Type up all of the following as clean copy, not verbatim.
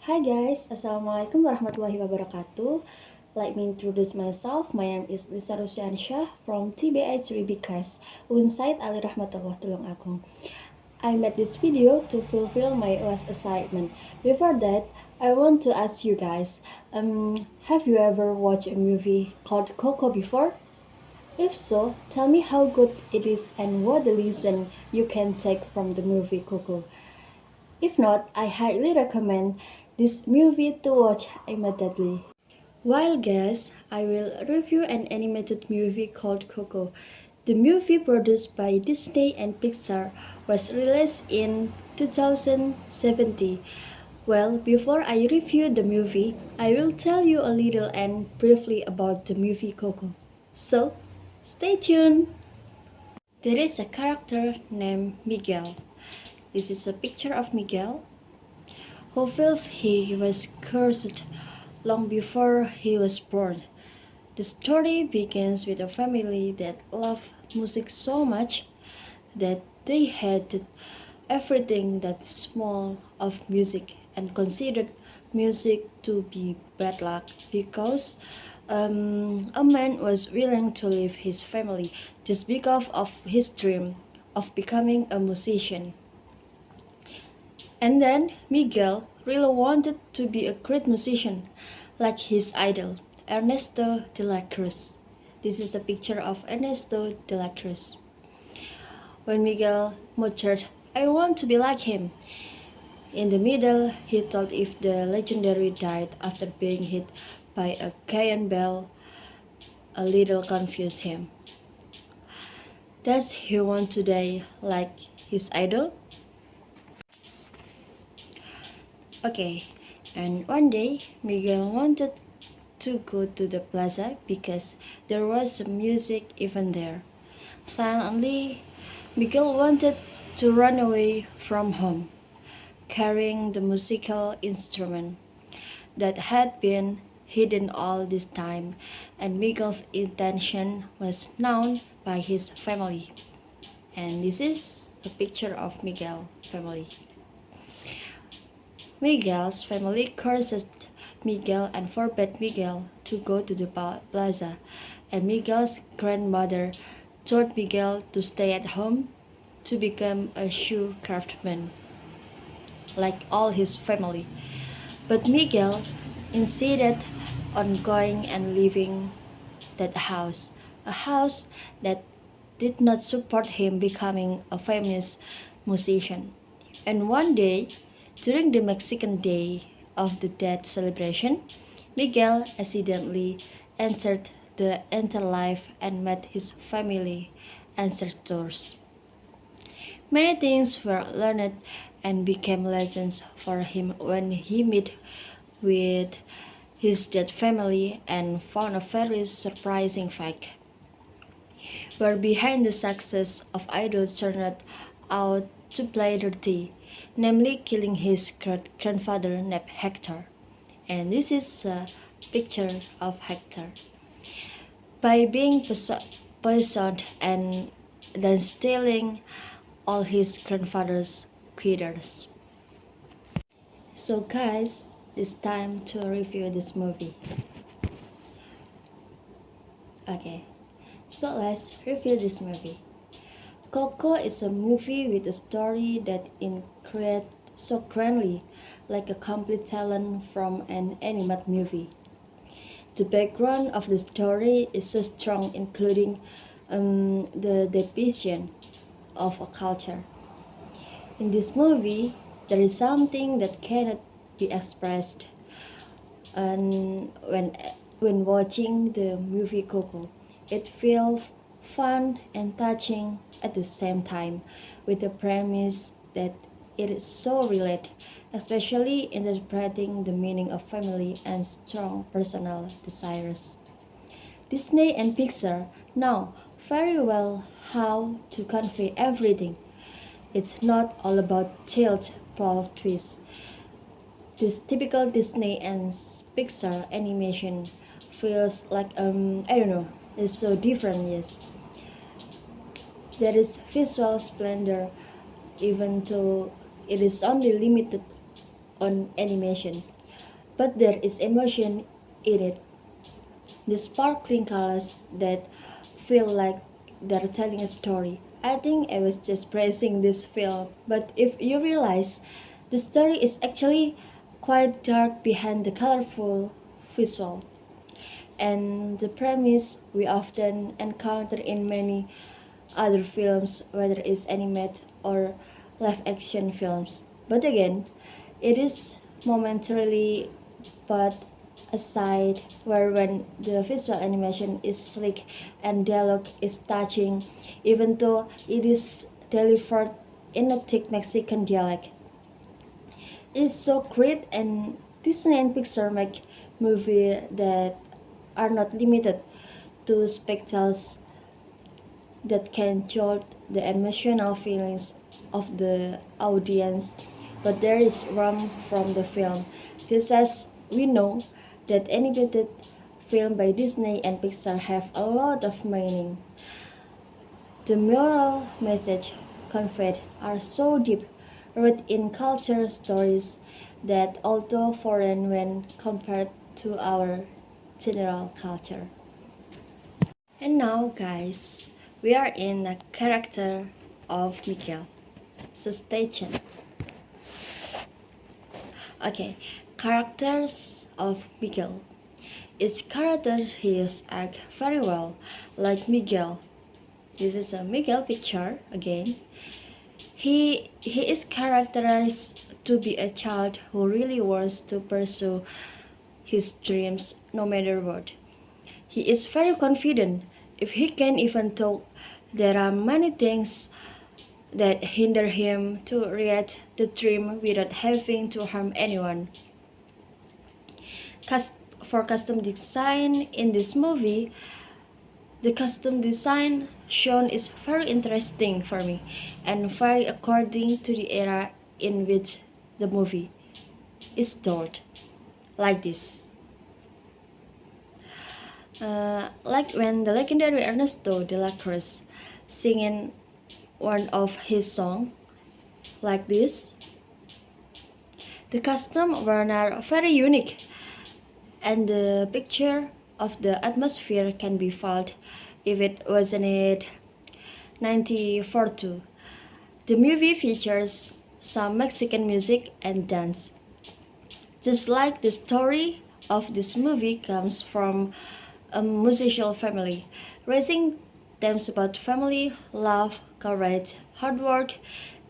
Hi guys, Assalamualaikum warahmatullahi wabarakatuh. Let me introduce myself. My name is Rusfian Syah from TBI 3B class, Unside Ali Rahmatullah Tulung Agung. I made this video to fulfill my last assignment. Before that, I want to ask you guys, have you ever watched a movie called Coco before? If so, tell me how good it is and what the lesson you can take from the movie Coco. If not, I highly recommend this movie to watch immediately. While guys, I will review an animated movie called Coco. The movie produced by Disney and Pixar was released in 2017. Well, before I review the movie, I will tell you a little and briefly about the movie Coco. So, stay tuned! There is a character named Miguel. This is a picture of Miguel who feels he was cursed long before he was born. The story begins with a family that loved music so much that they hated everything that's small of music and considered music to be bad luck because a man was willing to leave his family just because of his dream of becoming a musician. And then Miguel really wanted to be a great musician, like his idol, Ernesto de la Cruz. This is a picture of Ernesto de la Cruz. When Miguel muttered, "I want to be like him," in the middle, he thought if the legendary died after being hit by a cannonball, a little confused him. Does he want to die like his idol? Okay, and one day Miguel wanted to go to the plaza because there was a music event there. Silently, Miguel wanted to run away from home, carrying the musical instrument that had been hidden all this time, and Miguel's intention was known by his family. And this is a picture of Miguel family. Miguel's family cursed Miguel and forbade Miguel to go to the plaza, and Miguel's grandmother told Miguel to stay at home to become a shoe craftsman, like all his family. But Miguel insisted on going and leaving that house, a house that did not support him becoming a famous musician. And one day, during the Mexican Day of the Dead celebration, Miguel accidentally entered the afterlife and met his family ancestors. Many things were learned and became lessons for him when he met with his dead family and found a very surprising fact, where behind the success of idols turned out to play dirty, namely killing his great-grandfather named Hector. And this is a picture of Hector. By being poisoned and then stealing all his grandfather's quitters. So guys, it's time to review this movie. Okay, so let's review this movie. Coco is a movie with a story that increates so grandly, like a complete talent from an animated movie. The background of the story is so strong, including the depiction of a culture. In this movie, there is something that cannot be expressed, and when watching the movie Coco, it feels fun and touching at the same time, with the premise that it is so related, especially interpreting the meaning of family and strong personal desires. Disney and Pixar know very well how to convey everything. It's not all about tilt plot twists. This typical Disney and Pixar animation feels like I don't know, it's so different, yes. There is visual splendor even though it is only limited on animation. but there is emotion in it. The sparkling colors that feel like they're telling a story. I think I was just praising this film, but if you realize the story is actually quite dark behind the colorful visual and the premise we often encounter in many other films, whether it's animated or live action films. But again, it is momentarily put aside where when the visual animation is slick and dialogue is touching, even though it is delivered in a thick Mexican dialect. It's so great, and Disney and Pixar make movies that are not limited to spectacles that can jolt the emotional feelings of the audience, but there is room from the film. Just as we know that animated film by Disney and Pixar have a lot of meaning. The moral message conveyed are so deep, rooted in culture stories that although foreign when compared to our general culture. And now, guys, we are in the character of Miguel. So stay tuned. Okay, characters of Miguel. Each character his act very well, like Miguel. This is a Miguel picture again. He is characterized to be a child who really wants to pursue his dreams no matter what. He is very confident. If he can even talk, there are many things that hinder him to reach the dream without having to harm anyone. For custom design in this movie, the custom design shown is very interesting for me and very according to the era in which the movie is told. Like this. Like when the legendary Ernesto de la Cruz singing one of his songs like this. The costumes were not very unique, and the picture of the atmosphere can be felt if it wasn't it 1942. The movie features some Mexican music and dance. Just like the story of this movie comes from a musical family, raising themes about family, love, courage, hard work,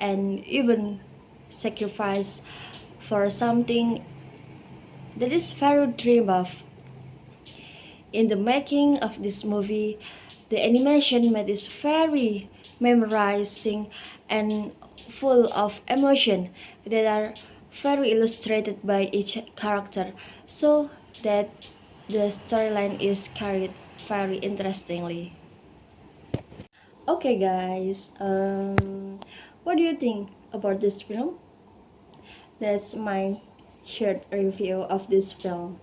and even sacrifice for something that is very dream of. In the making of this movie, the animation made is very memorizing and full of emotion that are very illustrated by each character, so that the storyline is carried very interestingly. Okay, guys, what do you think about this film? That's my short review of this film.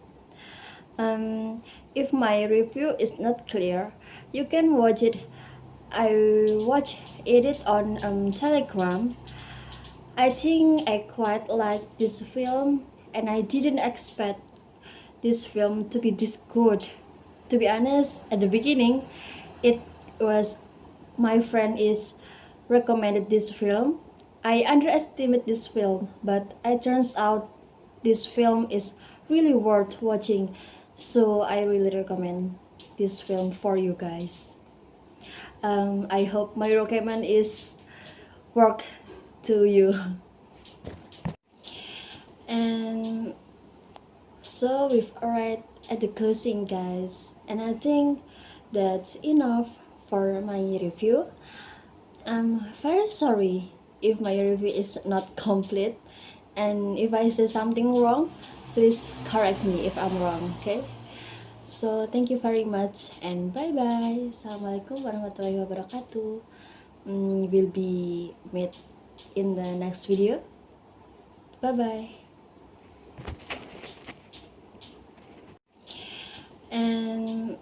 If my review is not clear, you can watch it. I watch it on Telegram. I think I quite like this film, and I didn't expect this film to be this good. To be honest, at the beginning, it was my friend is recommended this film. I underestimate this film, but it turns out this film is really worth watching. So I really recommend this film for you guys. I hope my recommend is work to you. And so we've arrived at the closing, guys, and I think that's enough for my review. I'm very sorry if my review is not complete, and if I say something wrong, please correct me if I'm wrong, okay? So thank you very much and bye bye. Assalamualaikum warahmatullahi wabarakatuh. We'll be meet in the next video. Bye bye. And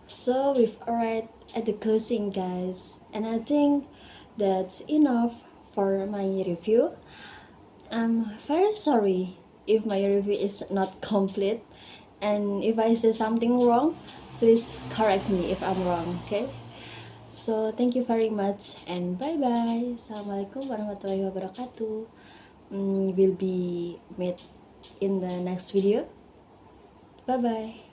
so we've arrived at the closing, guys, and I think that's enough for my review. I'm very sorry if my review is not complete, and if I say something wrong, please correct me if I'm wrong. Okay, so thank you very much and bye bye. Assalamualaikum warahmatullahi wabarakatuh. We'll be met in the next video. Bye bye.